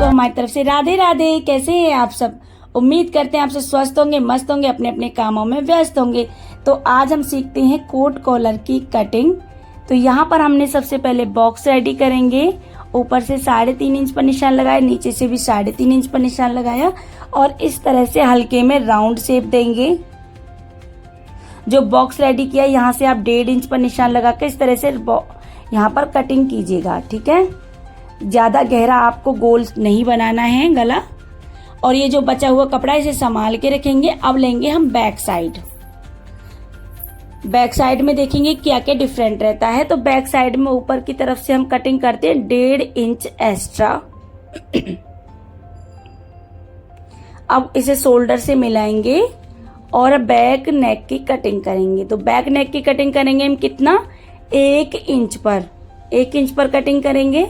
हमारी तरफ से राधे राधे। कैसे हैं आप सब? उम्मीद करते हैं आप सब स्वस्थ होंगे, मस्त होंगे, अपने अपने कामों में व्यस्त होंगे। तो आज हम सीखते हैं कोट कॉलर की कटिंग। तो यहाँ पर हमने सबसे पहले बॉक्स रेडी करेंगे। ऊपर से 3.5 इंच पर निशान लगाया, नीचे से भी 3.5 इंच पर निशान लगाया और इस तरह से हल्के में राउंड शेप देंगे। जो बॉक्स रेडी किया यहाँ से आप 1.5 इंच पर निशान लगा के इस तरह से यहाँ पर कटिंग कीजिएगा, ठीक है। ज्यादा गहरा आपको गोल नहीं बनाना है गला। और ये जो बचा हुआ कपड़ा इसे संभाल के रखेंगे। अब लेंगे हम बैक साइड। बैक साइड में देखेंगे क्या क्या डिफरेंट रहता है। तो बैक साइड में ऊपर की तरफ से हम कटिंग करते हैं 1.5 इंच एक्स्ट्रा। अब इसे शोल्डर से मिलाएंगे और बैक नेक की कटिंग करेंगे। तो बैक नेक की कटिंग करेंगे हम कितना, 1 इंच पर 1 इंच पर कटिंग करेंगे,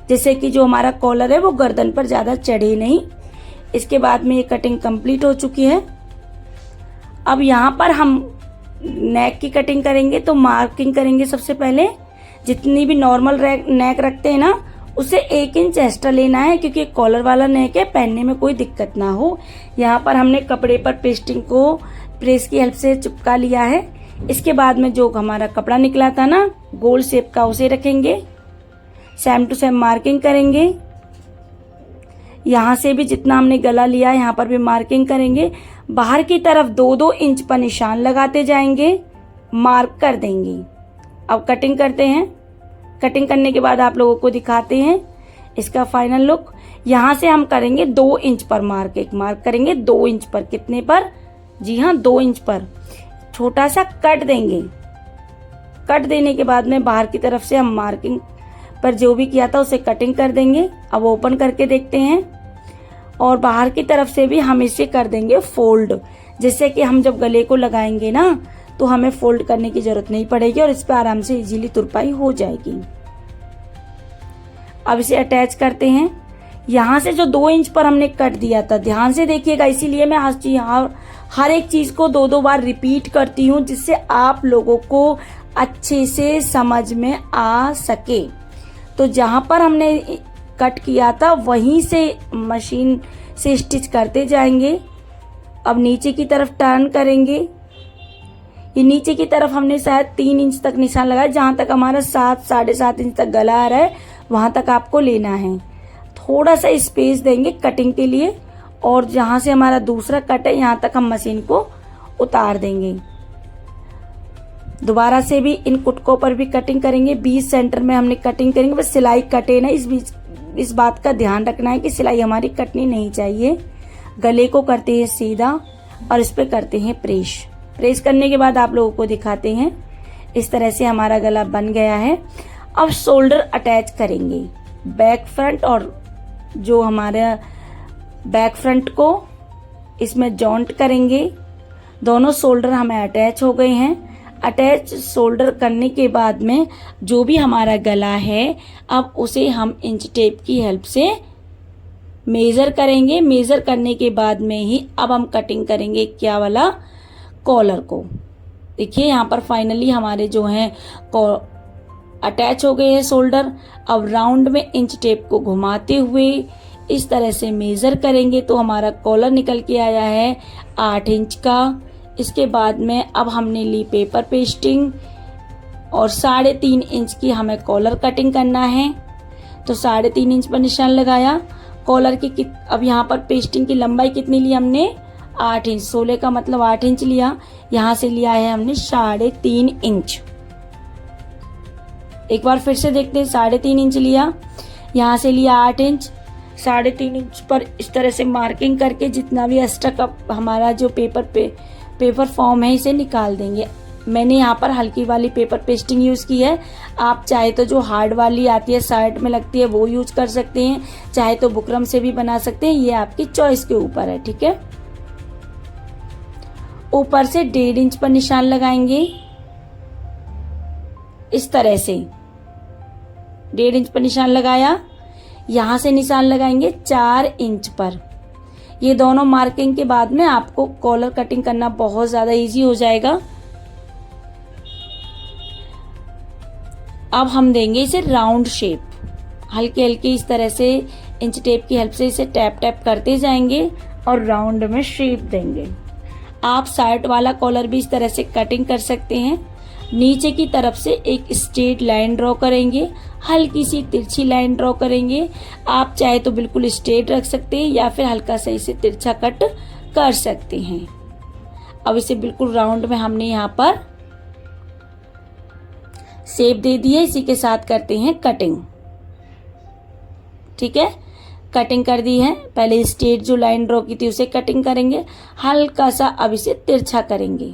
जैसे कि जो हमारा कॉलर है वो गर्दन पर ज्यादा चढ़े नहीं। इसके बाद में ये कटिंग कंप्लीट हो चुकी है। अब यहाँ पर हम नेक की कटिंग करेंगे। तो मार्किंग करेंगे सबसे पहले, जितनी भी नॉर्मल नेक रखते हैं ना उसे 1 इंच एक्स्ट्रा लेना है, क्योंकि कॉलर वाला नेक है, पहनने में कोई दिक्कत ना हो। यहाँ पर हमने कपड़े पर पेस्टिंग को प्रेस की हेल्प से चिपका लिया है। इसके बाद में जो हमारा कपड़ा निकला था ना गोल शेप का, उसे रखेंगे, सेम टू सेम मार्किंग करेंगे। यहाँ से भी जितना हमने गला लिया यहाँ पर भी मार्किंग करेंगे। बाहर की तरफ 2-2 इंच पर निशान लगाते जाएंगे, मार्क कर देंगे। अब कटिंग करते हैं। कटिंग करने के बाद आप लोगों को दिखाते हैं इसका फाइनल लुक। यहाँ से हम करेंगे 2 इंच पर मार्क, एक मार्क करेंगे 2 इंच पर। कितने पर? जी हाँ, 2 इंच पर। छोटा सा कट देंगे। कट देने के बाद में बाहर की तरफ से हम मार्किंग पर जो भी किया था उसे कटिंग कर देंगे। अब ओपन करके देखते हैं और बाहर की तरफ से भी हम इसे कर देंगे फोल्ड, जिससे कि हम जब गले को लगाएंगे ना तो हमें फोल्ड करने की जरूरत नहीं पड़ेगी और इस पर आराम से इजीली तुरपाई हो जाएगी। अब इसे अटैच करते हैं। यहाँ से जो 2 इंच पर हमने कट दिया था, ध्यान से देखिएगा, इसीलिए मैं हर एक चीज को 2-2 बार रिपीट करती हूँ, जिससे आप लोगों को अच्छे से समझ में आ सके। तो जहां पर हमने कट किया था वहीं से मशीन से स्टिच करते जाएंगे। अब नीचे की तरफ टर्न करेंगे। ये नीचे की तरफ हमने शायद 3 इंच तक निशान लगाया, जहां तक हमारा 7-7.5 इंच तक गला आ रहा है वहां तक आपको लेना है। थोड़ा सा स्पेस देंगे कटिंग के लिए और जहां से हमारा दूसरा कट है यहां तक हम मशीन को उतार देंगे। दोबारा से भी इन कुटकों पर भी कटिंग करेंगे। 20 सेंटर में हमने कटिंग करेंगे, बस सिलाई कटे ना, इस बात का ध्यान रखना है कि सिलाई हमारी कटनी नहीं चाहिए। गले को करते हैं सीधा और इस पे करते हैं प्रेस करने के बाद आप लोगों को दिखाते हैं। इस तरह से हमारा गला बन गया है। अब शोल्डर अटैच करेंगे, बैक फ्रंट, और जो हमारा बैक फ्रंट को इसमें जॉइंट करेंगे। दोनों शोल्डर हमें अटैच हो गए हैं। अटैच शोल्डर करने के बाद में जो भी हमारा गला है अब उसे हम इंच टेप की हेल्प से मेजर करेंगे। मेजर करने के बाद में ही अब हम कटिंग करेंगे क्या वाला, कॉलर को। देखिए यहाँ पर फाइनली हमारे जो हैं अटैच हो गए हैं शोल्डर। अब राउंड में इंच टेप को घुमाते हुए इस तरह से मेजर करेंगे तो हमारा कॉलर निकल के आया है 8 इंच का। इसके बाद में अब हमने ली पेपर पेस्टिंग और 3.5 इंच की हमें कॉलर कटिंग करना है। तो 3.5 इंच पर निशान लगाया। कॉलर की अब यहाँ पर पेस्टिंग की लंबाई कितनी ली हमने, 8 इंच। 16 का मतलब 8 इंच लिया। यहाँ से लिया है हमने 3.5 इंच। एक बार फिर से देखते हैं, 3.5 इंच लिया, यहाँ से लिया 8 इंच। 3.5 इंच पर इस तरह से मार्किंग करके जितना भी एक्स्ट्रा का हमारा जो पेपर फॉर्म है इसे निकाल देंगे। मैंने यहाँ पर हल्की वाली पेपर पेस्टिंग यूज की है। आप चाहे तो जो हार्ड वाली आती है साइड में लगती है वो यूज कर सकते हैं, चाहे तो बुकरम से भी बना सकते हैं, ये आपकी चॉइस के ऊपर है, ठीक है। ऊपर से 1.5 इंच पर निशान लगाएंगे इस तरह से 1.5 इंच पर निशान लगाया, यहाँ से निशान लगाएंगे 4 इंच पर। ये दोनों मार्किंग के बाद में आपको कॉलर कटिंग करना बहुत ज़्यादा इजी हो जाएगा। अब हम देंगे इसे राउंड शेप, हल्के हल्के इस तरह से इंच टेप की हेल्प से इसे टैप टैप करते जाएंगे और राउंड में शेप देंगे। आप साइड वाला कॉलर भी इस तरह से कटिंग कर सकते हैं। नीचे की तरफ से एक स्ट्रेट लाइन ड्रॉ करेंगे, हल्की सी तिरछी लाइन ड्रॉ करेंगे। आप चाहे तो बिल्कुल स्ट्रेट रख सकते हैं या फिर हल्का सा इसे तिरछा कट कर सकते हैं। अब इसे बिल्कुल राउंड में हमने यहाँ पर शेप दे दी है। इसी के साथ करते हैं कटिंग। ठीक है, कटिंग कर दी है। पहले स्ट्रेट जो लाइन ड्रॉ की थी उसे कटिंग करेंगे, हल्का सा अब इसे तिरछा करेंगे।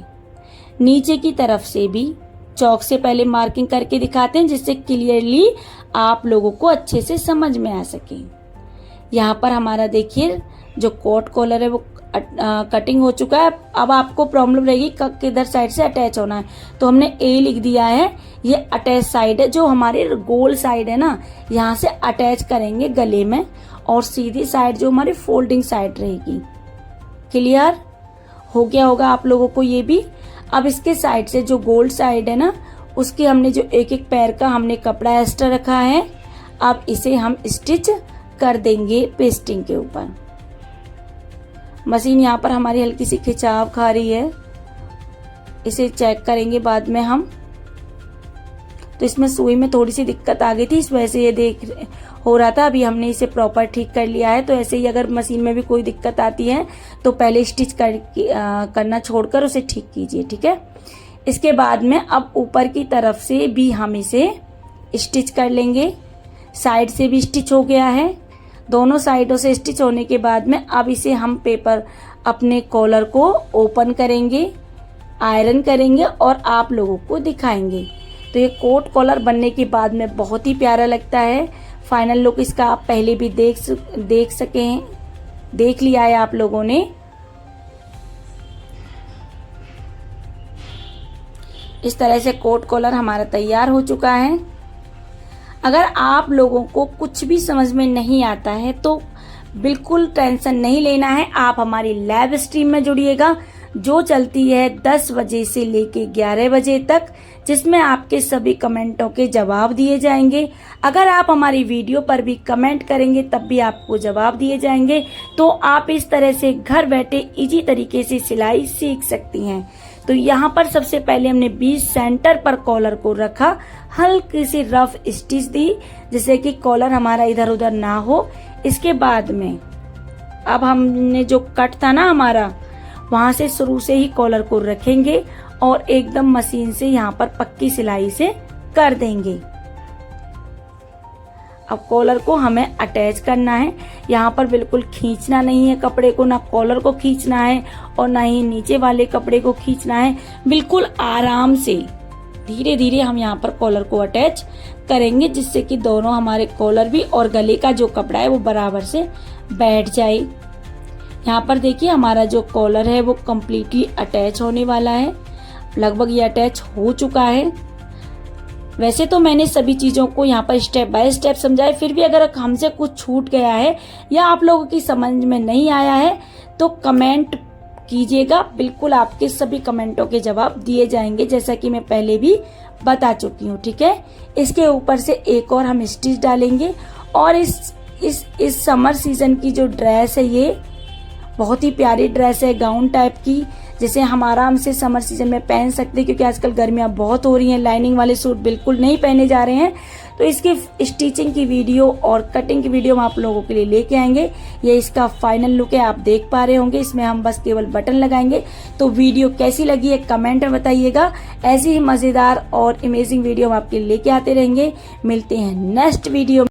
नीचे की तरफ से भी चौक से पहले मार्किंग करके दिखाते हैं जिससे क्लियरली आप लोगों को अच्छे से समझ में आ सके। यहाँ पर हमारा देखिए जो कोट कॉलर है वो कटिंग हो चुका है। अब आपको प्रॉब्लम रहेगी किधर साइड से अटैच होना है, तो हमने ए लिख दिया है। ये अटैच साइड है, जो हमारे गोल साइड है ना, यहाँ से अटैच करेंगे गले में, और सीधी साइड जो हमारी फोल्डिंग साइड रहेगी। क्लियर हो गया होगा आप लोगों को ये भी। अब इसके साइड से जो गोल साइड है ना, उसके हमने जो एक एक पैर का हमने कपड़ा एक्स्ट्रा रखा है, अब इसे हम स्टिच कर देंगे पेस्टिंग के ऊपर। मशीन यहाँ पर हमारी हल्की सी खिंचाव खा रही है, इसे चेक करेंगे बाद में हम। तो इसमें सुई में थोड़ी सी दिक्कत आ गई थी, इस वजह से ये देख हो रहा था। अभी हमने इसे प्रॉपर ठीक कर लिया है। तो ऐसे ही अगर मशीन में भी कोई दिक्कत आती है तो पहले स्टिच करना छोड़कर उसे ठीक कीजिए। ठीक है, इसके बाद में अब ऊपर की तरफ से भी हम इसे स्टिच कर लेंगे। साइड से भी स्टिच हो गया है। दोनों साइडों से स्टिच होने के बाद में अब इसे हम पेपर अपने कॉलर को ओपन करेंगे, आयरन करेंगे और आप लोगों को दिखाएंगे। तो ये कोट कॉलर बनने के बाद में बहुत ही प्यारा लगता है। फाइनल लुक इसका आप पहले भी देख सके हैं, देख लिया है आप लोगों ने। इस तरह से कोट कॉलर हमारा तैयार हो चुका है। अगर आप लोगों को कुछ भी समझ में नहीं आता है तो बिल्कुल टेंशन नहीं लेना है। आप हमारी लाइव स्ट्रीम में जुड़िएगा जो चलती है 10 बजे से लेके 11 बजे तक, जिसमें आपके सभी कमेंटों के जवाब दिए जाएंगे। अगर आप हमारी वीडियो पर भी कमेंट करेंगे तब भी आपको जवाब दिए जाएंगे। तो आप इस तरह से घर बैठे इजी तरीके से सिलाई सीख सकती हैं। तो यहाँ पर सबसे पहले हमने बीच सेंटर पर कॉलर को रखा, हल्की सी रफ स्टिच दी जिससे कि कॉलर हमारा इधर उधर ना हो। इसके बाद में अब हमने जो कट था ना हमारा, वहां से शुरू से ही कॉलर को रखेंगे और एकदम मशीन से यहाँ पर पक्की सिलाई से कर देंगे। अब कॉलर को हमें अटैच करना है। यहाँ पर बिल्कुल खींचना नहीं है कपड़े को, ना कॉलर को खींचना है और ना ही नीचे वाले कपड़े को खींचना है। बिल्कुल आराम से धीरे धीरे हम यहाँ पर कॉलर को अटैच करेंगे जिससे कि दोनों हमारे कॉलर भी और गले का जो कपड़ा है वो बराबर से बैठ जाए। यहाँ पर देखिए हमारा जो कॉलर है वो कम्प्लीटली अटैच होने वाला है। लगभग ये अटैच हो चुका है। वैसे तो मैंने सभी चीजों को यहाँ पर स्टेप बाय स्टेप समझाया, फिर भी अगर हमसे कुछ छूट गया है या आप लोगों की समझ में नहीं आया है तो कमेंट कीजिएगा। बिल्कुल आपके सभी कमेंटों के जवाब दिए जाएंगे, जैसा कि मैं पहले भी बता चुकी हूँ। ठीक है, इसके ऊपर से एक और हम स्टिच डालेंगे। और इस समर सीजन की जो ड्रेस है ये बहुत ही प्यारी ड्रेस है, गाउन टाइप की, जिसे हम आराम से समर सीजन में पहन सकते हैं क्योंकि आजकल गर्मियां बहुत हो रही हैं। लाइनिंग वाले सूट बिल्कुल नहीं पहने जा रहे हैं। तो इसकी स्टिचिंग की वीडियो और कटिंग की वीडियो हम आप लोगों के लिए लेके आएंगे। ये इसका फाइनल लुक है, आप देख पा रहे होंगे। इसमें हम बस केवल बटन लगाएंगे। तो वीडियो कैसी लगी है कमेंट में बताइएगा। ऐसी ही मजेदार और अमेजिंग वीडियो हम आपके लिए लेके आते रहेंगे। मिलते हैं नेक्स्ट वीडियो।